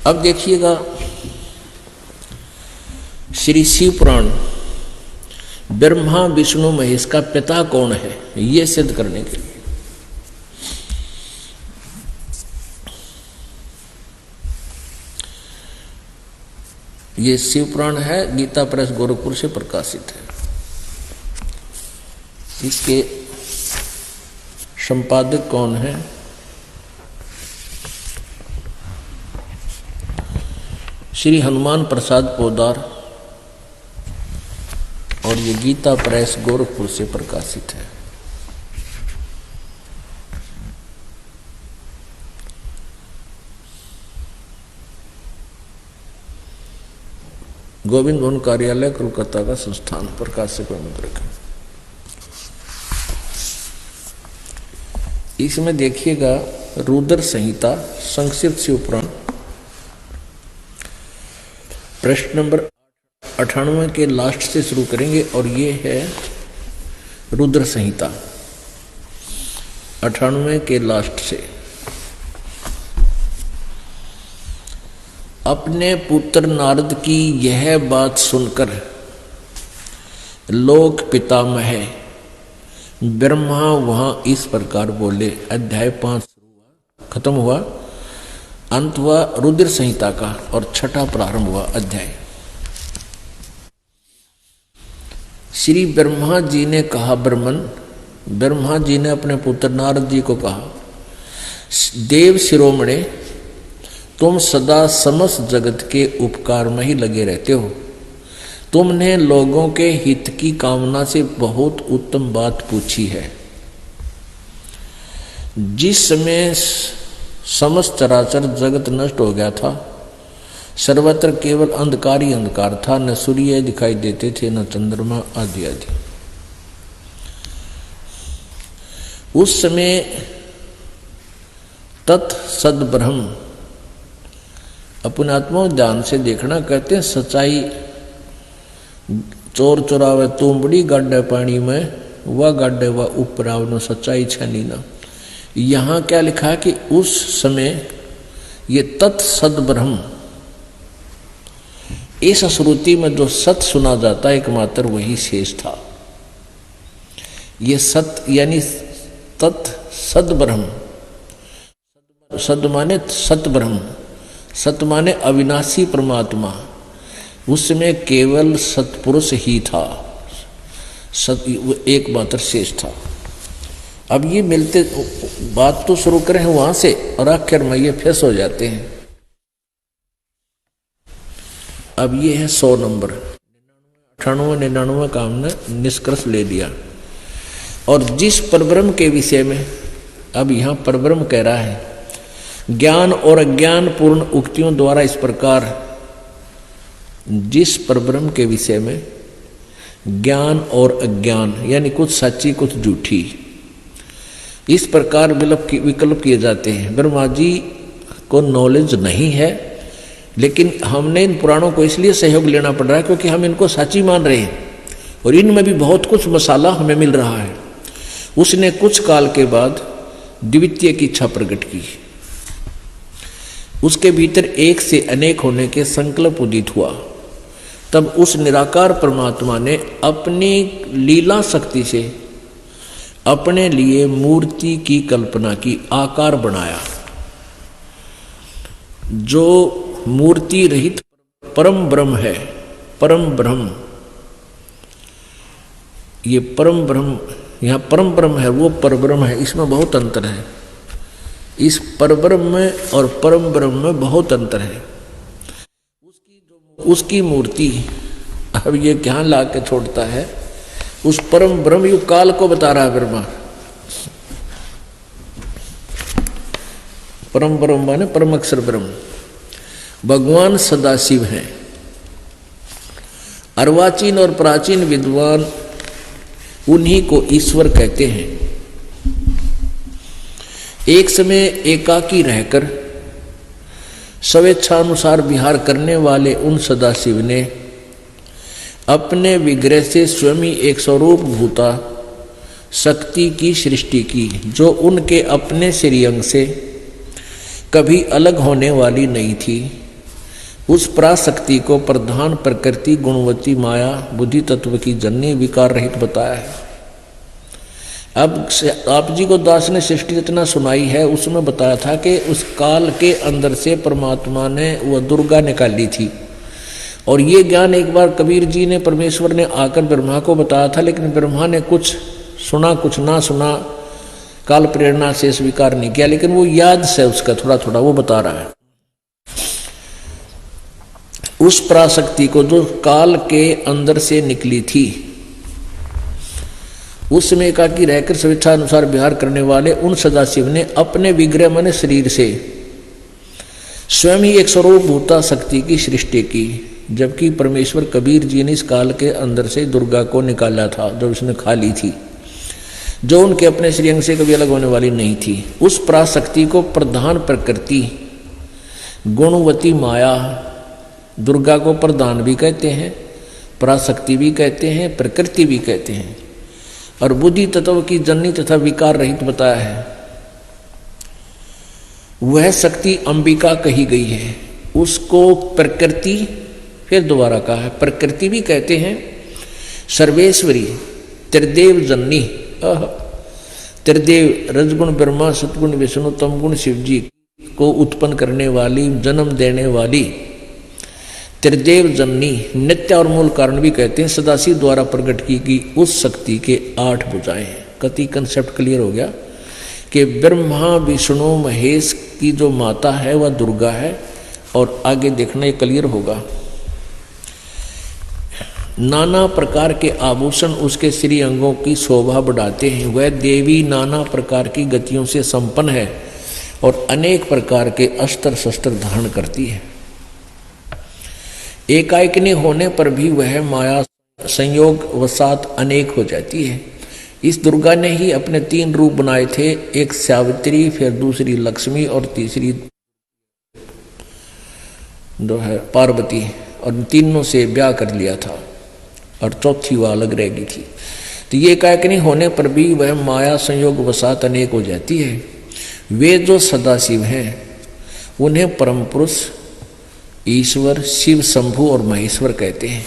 अब देखिएगा श्री शिव पुराण ब्रह्मा विष्णु महेश का पिता कौन है ये सिद्ध करने के लिए ये शिव पुराण है, गीता प्रेस गोरखपुर से प्रकाशित है। इसके संपादक कौन है? श्री हनुमान प्रसाद पोदार, और ये गीता प्रेस गोरखपुर से प्रकाशित है। गोविंद भवन कार्यालय कोलकाता का संस्थान, प्रकाशक मुद्रक। इसमें देखिएगा रुद्र संहिता संक्षिप्त शिव पुराण प्रश्न नंबर 98 के लास्ट से शुरू करेंगे, और ये है रुद्र संहिता 98 के लास्ट से। अपने पुत्र नारद की यह बात सुनकर लोक पितामह ब्रह्मा वहां इस प्रकार बोले। अध्याय 5 खत्म हुआ, अंत हुआ रुद्र संहिता का, और छठा प्रारंभ हुआ अध्याय। श्री ब्रह्मा जी ने कहा, ब्रह्मा जी ने अपने पुत्र नारद जी को कहा, देव शिरोमणे, तुम सदा समस्त जगत के उपकार में ही लगे रहते हो। तुमने लोगों के हित की कामना से बहुत उत्तम बात पूछी है। जिस समय समस्त चराचर जगत नष्ट हो गया था, सर्वत्र केवल अंधकार ही अंधकार था, न सूर्य दिखाई देते थे न चंद्रमा आदि आदि। उस समय तत् सद ब्रह्म, अपने आत्मा ध्यान से देखना, कहते हैं सच्चाई चोर चुरावे तुमबड़ी गाड्डे पानी में, वह गाड्डे वह ऊपर आवनो सच्चाई छनी ना। यहाँ क्या लिखा है कि उस समय ये तत् सद ब्रह्म, इस श्रुति में जो सत सुना जाता है एकमात्र वही शेष था। ये सत यानी तत् सद ब्रह्म, सद माने सत ब्रह्म, सत माने अविनाशी परमात्मा, उसमें केवल सतपुरुष ही था, सत एकमात्र शेष था। अब ये मिलते बात तो शुरू करें वहां से, और आखिर में ये फेस हो जाते हैं। अब ये है 100 नंबर, 98 99 का हमने निष्कर्ष ले लिया। और जिस परब्रह्म के विषय में अब यहाँ परब्रह्म कह रहा है, ज्ञान और अज्ञान पूर्ण उक्तियों द्वारा इस प्रकार, जिस परब्रह्म के विषय में ज्ञान और अज्ञान यानी कुछ सच्ची कुछ झूठी, इस प्रकार विकल्प किए जाते हैं। ब्रह्मा जी को नॉलेज नहीं है, लेकिन हमने इन पुराणों को इसलिए सहयोग लेना पड़ रहा है क्योंकि हम इनको सच्ची मान रहे हैं, और इनमें भी बहुत कुछ मसाला हमें मिल रहा है। उसने कुछ काल के बाद द्वितीय की इच्छा प्रकट की, उसके भीतर एक से अनेक होने के संकल्प उदित हुआ। तब उस निराकार परमात्मा ने अपनी लीला शक्ति से अपने लिए मूर्ति की कल्पना की, आकार बनाया। जो मूर्ति रहित परम ब्रह्म है, परम ब्रह्म, ये परम ब्रह्म, यहाँ परम ब्रह्म है वो परब्रह्म है, इसमें बहुत अंतर है। इस परब्रह्म में और परम ब्रह्म में बहुत अंतर है। उसकी मूर्ति, अब ये क्या ला के छोड़ता है, उस परम ब्रह्म युग काल को बता रहा है ब्रह्मा। परम ब्रह्म माने परम अक्षर ब्रह्म, भगवान सदाशिव हैं। अर्वाचीन और प्राचीन विद्वान उन्हीं को ईश्वर कहते हैं। एक समय एकाकी रहकर स्वेच्छानुसार विहार करने वाले उन सदाशिव ने अपने विग्रह से स्वयं ही एक स्वरूप भूता शक्ति की सृष्टि की, जो उनके अपने श्रीअंग से कभी अलग होने वाली नहीं थी, उस पराशक्ति को प्रधान प्रकृति गुणवती माया बुद्धि तत्व की जननी विकार रहित बताया है। अब आप जी को दास ने सृष्टि रचना सुनाई है, उसमें बताया था कि उस काल के अंदर से परमात्मा ने वह दुर्गा निकाली थी। और ये ज्ञान एक बार कबीर जी ने परमेश्वर ने आकर ब्रह्मा को बताया था, लेकिन ब्रह्मा ने कुछ सुना कुछ ना सुना, काल प्रेरणा से स्वीकार नहीं किया। लेकिन वो याद से उसका थोड़ा थोड़ा वो बता रहा है। उस पराशक्ति को जो काल के अंदर से निकली थी, उस समय एकाकी रहकर स्वेच्छा अनुसार विहार करने वाले उन सदाशिव ने अपने विग्रह मन शरीर से स्वयं ही एक स्वरूप भूता शक्ति की सृष्टि की, जबकि परमेश्वर कबीर जी ने इस काल के अंदर से दुर्गा को निकाला था, जो उसने खा ली थी, जो उनके अपने श्रीअंग से कभी अलग होने वाली नहीं थी। उस पराशक्ति को प्रधान प्रकृति गुणवती माया, दुर्गा को प्रधान भी कहते हैं, पराशक्ति भी कहते हैं, प्रकृति भी कहते हैं, और बुद्धि तत्व की जननी तथा विकार रहित बताया है। वह शक्ति अंबिका कही गई है। उसको प्रकृति, फिर दोबारा कहा है, प्रकृति भी कहते हैं, सर्वेश्वरी, त्रिदेव जननी, त्रिदेव रजगुण ब्रह्मा, सतगुण विष्णु, तमगुण शिव जी को उत्पन्न करने वाली, जन्म देने वाली त्रिदेव जननी, नित्य और मूल कारण भी कहते हैं। सदाशिव द्वारा प्रकट की गई उस शक्ति के 8 भुजाएं हैं। कति कंसेप्ट क्लियर हो गया कि ब्रह्मा विष्णु महेश की जो माता है वह दुर्गा है, और आगे देखना ये क्लियर होगा। नाना प्रकार के आभूषण उसके श्री अंगों की शोभा बढ़ाते हैं। वह देवी नाना प्रकार की गतियों से संपन्न है और अनेक प्रकार के अस्त्र शस्त्र धारण करती है। एकाएकनी होने पर भी वह माया संयोग वसात अनेक हो जाती है। इस दुर्गा ने ही अपने 3 रूप बनाए थे, एक सावित्री, फिर दूसरी लक्ष्मी और तीसरी जो है पार्वती, और तीनों से ब्याह कर लिया था, और चौथी वह अलग रह गई थी। तो ये एकाएकनी होने पर भी वह माया संयोग वसात अनेक हो जाती है। वे जो सदाशिव हैं उन्हें परम पुरुष, ईश्वर, शिव, शंभु और महेश्वर कहते हैं।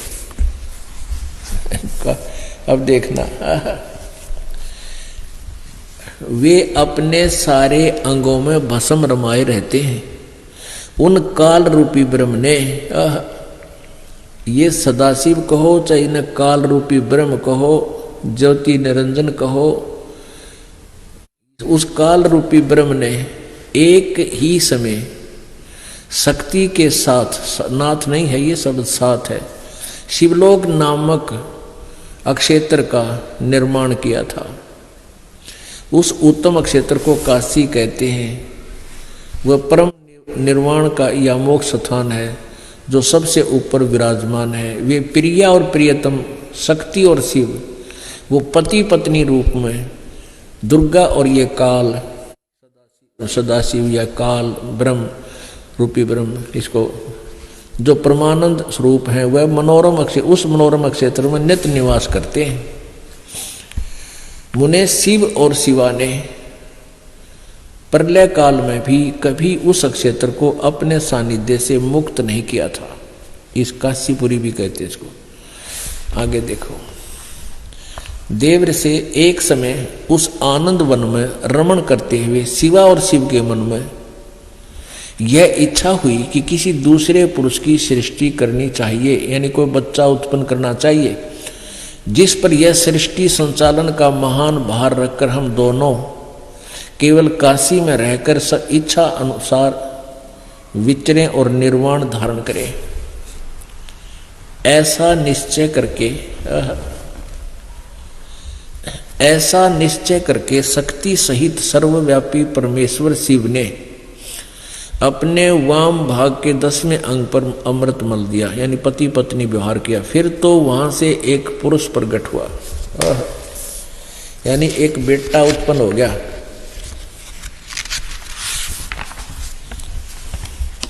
अब देखना, वे अपने सारे अंगों में भस्म रमाए रहते हैं। उन काल रूपी ब्रह्म ने, ये सदाशिव कहो चाहे इन्हें काल रूपी ब्रह्म कहो, ज्योति निरंजन कहो, उस काल रूपी ब्रह्म ने एक ही समय शक्ति के साथ, नाथ नहीं है ये शब्द, साथ है, शिवलोक नामक अक्षेत्र का निर्माण किया था। उस उत्तम अक्षेत्र को काशी कहते हैं। वह परम निर्वाण का या मोक्ष स्थान है जो सबसे ऊपर विराजमान है। वे प्रिया और प्रियतम शक्ति और शिव, वो पति पत्नी रूप में दुर्गा और ये काल सदाशिव या काल ब्रह्म रूपी ब्रह्म, इसको जो परमानंद स्वरूप है, वह मनोरम अक्षेत्र, उस मनोरम क्षेत्र में नित्य निवास करते हैं। मुने शिव और शिवा ने प्रलय काल में भी कभी उस क्षेत्र को अपने सानिध्य से मुक्त नहीं किया था। इस काशीपुरी भी कहते हैं इसको। आगे देखो, देव से एक समय उस आनंद वन में रमण करते हुए शिवा और शिव के मन में यह इच्छा हुई कि किसी दूसरे पुरुष की सृष्टि करनी चाहिए, यानी कोई बच्चा उत्पन्न करना चाहिए, जिस पर यह सृष्टि संचालन का महान भार रखकर हम दोनों केवल काशी में रहकर इच्छा अनुसार विचरें और निर्वाण धारण करें। ऐसा निश्चय करके शक्ति सहित सर्वव्यापी परमेश्वर शिव ने अपने वाम भाग के 10वें अंग पर अमृत मल दिया, यानी पति पत्नी व्यवहार किया। फिर तो वहां से एक पुरुष प्रकट हुआ, यानी एक बेटा उत्पन्न हो गया।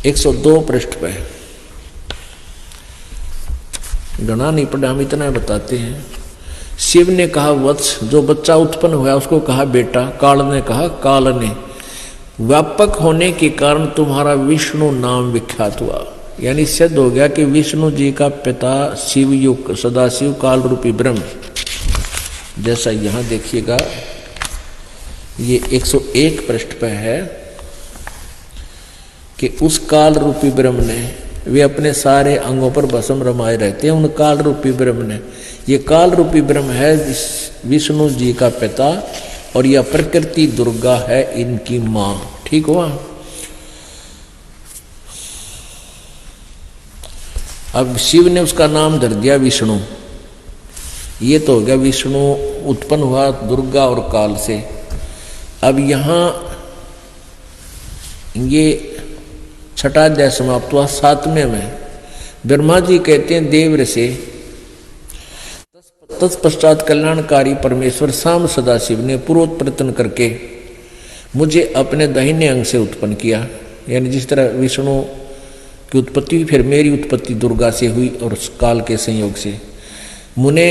102 पृष्ठ पे, गणा नहीं पड़ा, हम इतना बताते हैं। शिव ने कहा वत्स, जो बच्चा उत्पन्न हुआ उसको कहा बेटा। काल ने कहा, काल ने, व्यापक होने के कारण तुम्हारा विष्णु नाम विख्यात हुआ। यानी सिद्ध हो गया कि विष्णु जी का पिता शिव युग सदाशिव काल रूपी ब्रह्म, जैसा यहां देखिएगा ये 101 पृष्ठ पे है कि उस काल रूपी ब्रह्म ने, वे अपने सारे अंगों पर भस्म रमाए रहते हैं, उन काल रूपी ब्रह्म ने, ये काल रूपी ब्रह्म है विष्णु जी का पिता और यह प्रकृति दुर्गा है इनकी मां। ठीक हुआ। अब शिव ने उसका नाम धर दिया विष्णु। ये तो हो गया विष्णु उत्पन्न हुआ दुर्गा और काल से। अब यहां ये छठा अध्याय समाप्त हुआ। 7वें में ब्रह्मा जी कहते हैं देव से, तत्पश्चात कल्याणकारी परमेश्वर शाम सदाशिव ने पूर्वोत्प्रतन करके मुझे अपने दाहिने अंग से उत्पन्न किया। यानी जिस तरह विष्णु की उत्पत्ति फिर मेरी उत्पत्ति दुर्गा से हुई और काल के संयोग से, मुने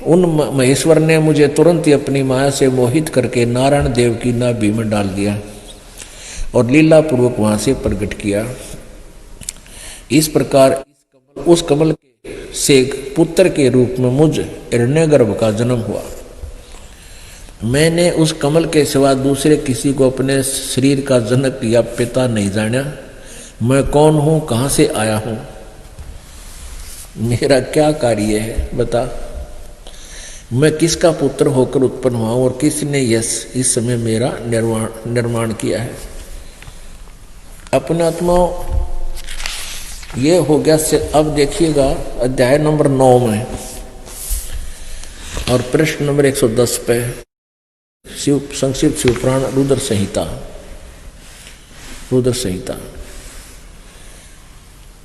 उन महेश्वर ने मुझे तुरंत ही अपनी माया से मोहित करके नारायण देव की नाभि में डाल दिया और लीला पूर्वक वहां से प्रकट किया। इस प्रकार उस कमल से पुत्र के रूप में मुझ हिरण्यगर्भ का जन्म हुआ। मैंने उस कमल के सिवा दूसरे किसी को अपने शरीर का जनक या पिता नहीं जाना। मैं कौन हूं, कहां से आया हूं, मेरा क्या कार्य है बता, मैं किसका पुत्र होकर उत्पन्न हुआ और किसने इस समय मेरा निर्माण किया है। अपने आत्माओं ये हो गया। अब देखिएगा अध्याय नंबर 9 में और प्रश्न नंबर 110 पे संक्षिप्त शिवपुराण रुद्र संहिता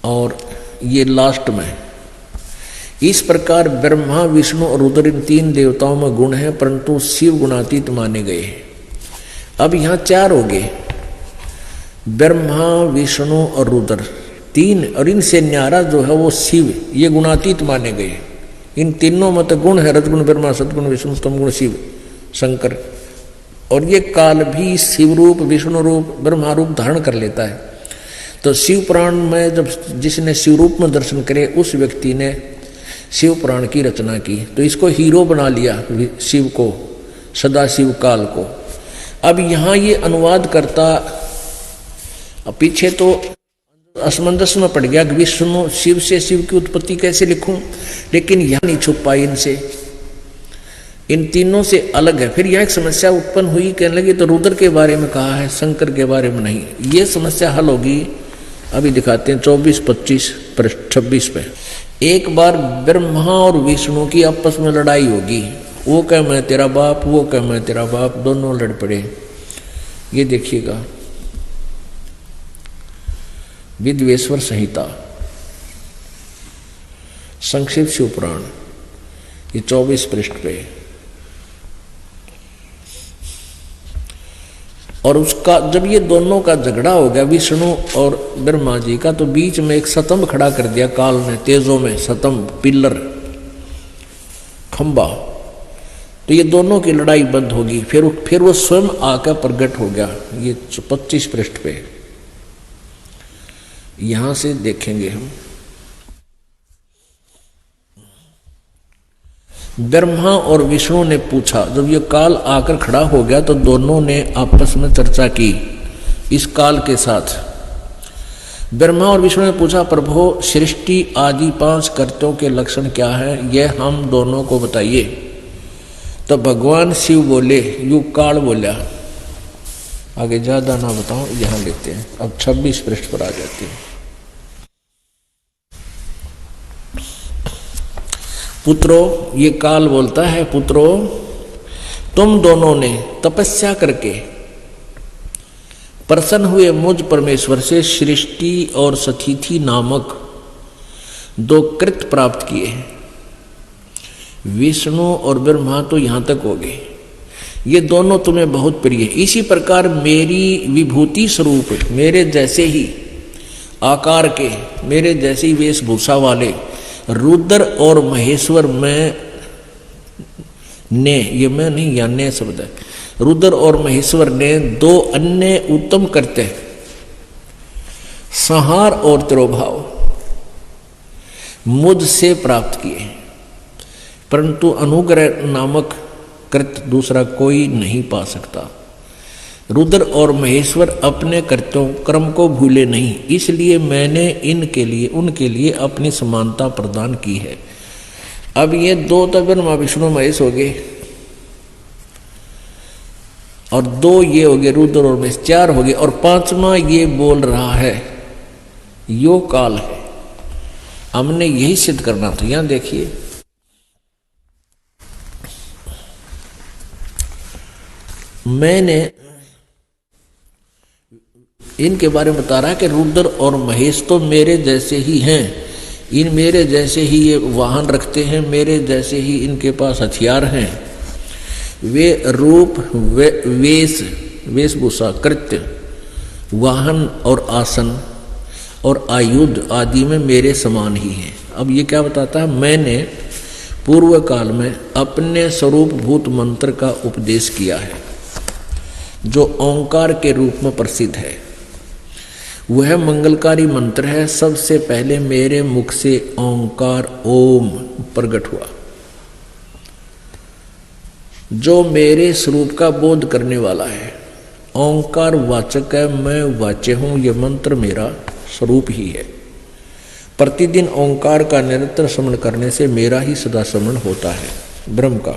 और ये लास्ट में इस प्रकार ब्रह्मा विष्णु और रुद्र इन 3 देवताओं में गुण है, परंतु शिव गुणातीत माने गए। अब यहां 4 हो गए, ब्रह्मा विष्णु और रुद्र 3, और इनसे न्यारा जो है वो शिव, ये गुणातीत माने गए। इन तीनों में तो गुण है, रजगुण ब्रह्मा, सदगुण विष्णु, तमगुण शिव शंकर। और ये काल भी शिव रूप विष्णु रूप ब्रह्मा रूप धारण कर लेता है। तो शिव पुराण में जब जिसने शिव रूप में दर्शन करे उस व्यक्ति ने शिव पुराण की रचना की, तो इसको हीरो बना लिया शिव को, सदाशिव काल को। अब यहाँ ये अनुवाद करता, पीछे तो असमंजस में पड़ गया कि विष्णु शिव से शिव की उत्पत्ति कैसे लिखूं, लेकिन यहाँ नहीं छुप पाई इनसे, इन तीनों से अलग है। फिर यह एक समस्या उत्पन्न हुई, कहने लगी तो रुद्र के बारे में कहा है, शंकर के बारे में नहीं। ये समस्या हल होगी, अभी दिखाते हैं 24, 25, 26 पे। एक बार ब्रह्मा और विष्णु की आपस में लड़ाई होगी, वो कह मैं तेरा बाप, वो कह मैं तेरा बाप, दोनों लड़ पड़े। ये देखिएगा विद्वेश्वर संहिता संक्षिप्त शिवपुराण, ये 24 पृष्ठ पे। और उसका जब ये दोनों का झगड़ा हो गया विष्णु और ब्रह्मा जी का, तो बीच में एक स्तंभ खड़ा कर दिया काल ने, तेजों में स्तंभ, पिलर, खंबा। तो ये दोनों की लड़ाई बंद होगी। फिर वो स्वयं आकर प्रकट हो गया। ये 25 पृष्ठ पे यहां से देखेंगे हम। ब्रह्मा और विष्णु ने पूछा, जब ये काल आकर खड़ा हो गया तो दोनों ने आपस में चर्चा की इस काल के साथ। ब्रह्मा और विष्णु ने पूछा, प्रभु सृष्टि आदि 5 कर्तों के लक्षण क्या है, यह हम दोनों को बताइए। तो भगवान शिव बोले, यू काल बोला, आगे ज्यादा ना बताऊं, यहां लेते हैं। अब 26 पृष्ठ पर आ जाते हैं। पुत्रो, ये काल बोलता है, पुत्रो तुम दोनों ने तपस्या करके प्रसन्न हुए मुझ परमेश्वर से सृष्टि और सतिथि नामक 2 कृत प्राप्त किए। विष्णु और ब्रह्मा तो यहां तक हो गए, ये दोनों तुम्हें बहुत प्रिय है। इसी प्रकार मेरी विभूति स्वरूप, मेरे जैसे ही आकार के, मेरे जैसी वेशभूषा वाले रुद्र और महेश्वर ने, ये मैं नहीं, या ने शब्द है, रुद्र और महेश्वर ने 2 अन्य उत्तम करते संहार और तिरोभाव मुझसे प्राप्त किए, परंतु अनुग्रह नामक कृत दूसरा कोई नहीं पा सकता। रुद्र और महेश्वर अपने कृत्यों कर्म को भूले नहीं, इसलिए मैंने इनके लिए उनके लिए अपनी समानता प्रदान की है। अब ये दो तो ब्रह्मा विष्णु महेश हो गए और दो ये हो गए रुद्र और महेश, चार हो गए, और पांचवा ये बोल रहा है यो काल है। हमने यही सिद्ध करना था। यहां देखिए, मैंने इनके बारे में बता रहा है कि रुद्र और महेश तो मेरे जैसे ही हैं, इन मेरे जैसे ही ये वाहन रखते हैं, मेरे जैसे ही इनके पास हथियार हैं। वे रूप वेशभूषा कृत्य वाहन और आसन और आयुध आदि में मेरे समान ही हैं। अब ये क्या बताता है, मैंने पूर्व काल में अपने स्वरूप भूत मंत्र का उपदेश किया है जो ओंकार के रूप में प्रसिद्ध है। वह मंगलकारी मंत्र है। सबसे पहले मेरे मुख से ओंकार ओम प्रकट हुआ जो मेरे स्वरूप का बोध करने वाला है। ओंकार वाचक है, मैं वाच्य हूं। यह मंत्र मेरा स्वरूप ही है। प्रतिदिन ओंकार का निरंतर स्मरण करने से मेरा ही सदा स्मरण होता है, ब्रह्म का।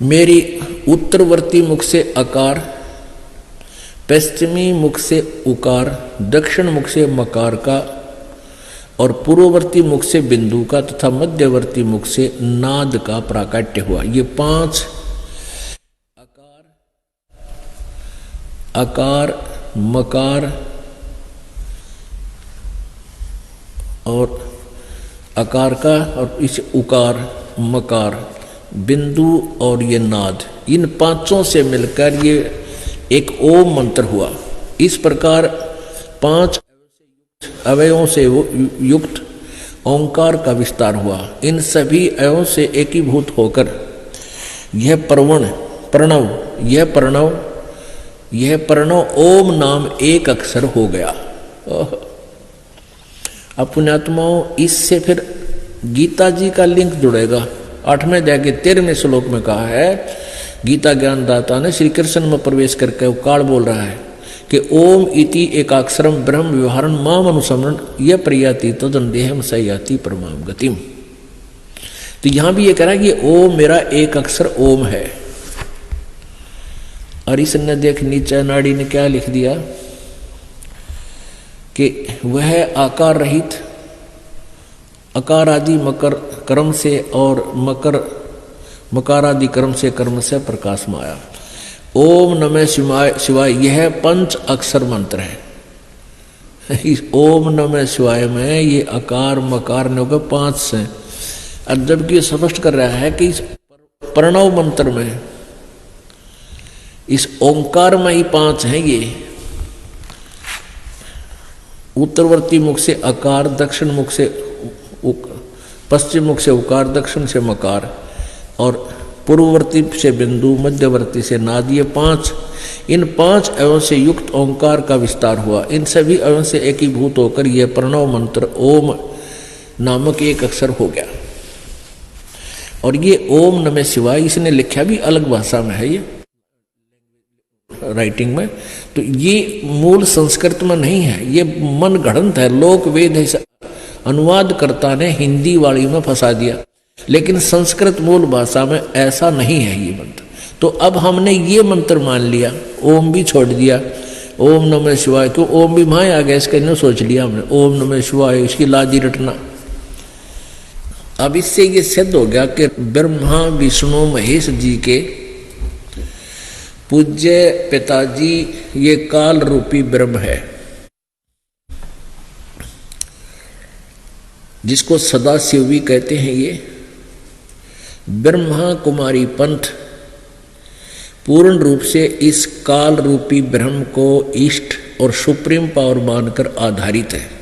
मेरी उत्तरवर्ती मुख से अकार, पश्चिमी मुख से उकार, दक्षिण मुख से मकार का और पूर्ववर्ती मुख से बिंदु का तथा मध्यवर्ती मुख से नाद का प्राकट्य हुआ। ये पांच अकार, मकार और अकार का और इस उकार, मकार, बिंदु और ये नाद, इन पांचों से मिलकर ये एक ओम मंत्र हुआ। इस प्रकार पांच अवयवों से युक्त ओंकार का विस्तार हुआ। इन सभी अवयवों से एकीभूत होकर यह प्रणव ओम नाम एक अक्षर हो गया। अब पुण्यात्माओं, इससे फिर गीता जी का लिंक जुड़ेगा। 8वें अध्याय के 13वें श्लोक में कहा है, गीता ज्ञानदाता ने श्री कृष्ण में प्रवेश करके वो काल बोल रहा है कि ओम इति एकाक्षरम ब्रह्म व्यवहारन माम अनुसमरण यह प्रयाति तदन्देहम सयाति परमाम गतिम। तो यहां भी ये कह रहा है कि ओम मेरा एक अक्षर ओम है। और इसने देख नीचे नाड़ी ने क्या लिख दिया कि वह आकार रहित अकार आदि मकर कर्म से और मकार आदि कर्म से कर्म से प्रकाश में आया। ओम नमः शिवाय यह पंच अक्षर मंत्र है। इस ओम नमः शिवाय में ये अकार मकार ने होकर 5 से, और जबकि स्पष्ट कर रहा है कि इस प्रणव मंत्र में इस ओंकार में ही 5 हैं। ये उत्तरवर्ती मुख से अकार, दक्षिण मुख से पश्चिम मुख से उकार, दक्षिण से मकार और पूर्ववर्ती से बिंदु, मध्यवर्ती से नाद, ये 5, इन 5 अवयवों से युक्त ओंकार का विस्तार हुआ। इन सभी अवयवों से एकीभूत होकर यह प्रणव मंत्र ओम नामक एक अक्षर हो गया। और ये ओम नमः शिवाय इसने लिखा भी अलग भाषा में है, ये राइटिंग में। तो ये मूल संस्कृत में नहीं है, ये मन गढ़ंत है। लोक वेद अनुवादकर्ता ने हिंदी वाली में फंसा दिया, लेकिन संस्कृत मूल भाषा में ऐसा नहीं है ये मंत्र। तो अब हमने ये मंत्र मान लिया, ओम भी छोड़ दिया, ओम नमः शिवाय। क्यों ओम भी वहां आ गया, इसका नहीं सोच लिया हमने ओम नमः शिवाय, इसकी लाजी रटना। अब इससे ये सिद्ध हो गया कि ब्रह्मा विष्णु महेश जी के पूज्य पिताजी ये काल रूपी ब्रह्म है, जिसको सदाशिव भी कहते हैं। ये ब्रह्मा कुमारी पंथ पूर्ण रूप से इस काल रूपी ब्रह्म को इष्ट और सुप्रीम पावर मानकर आधारित है।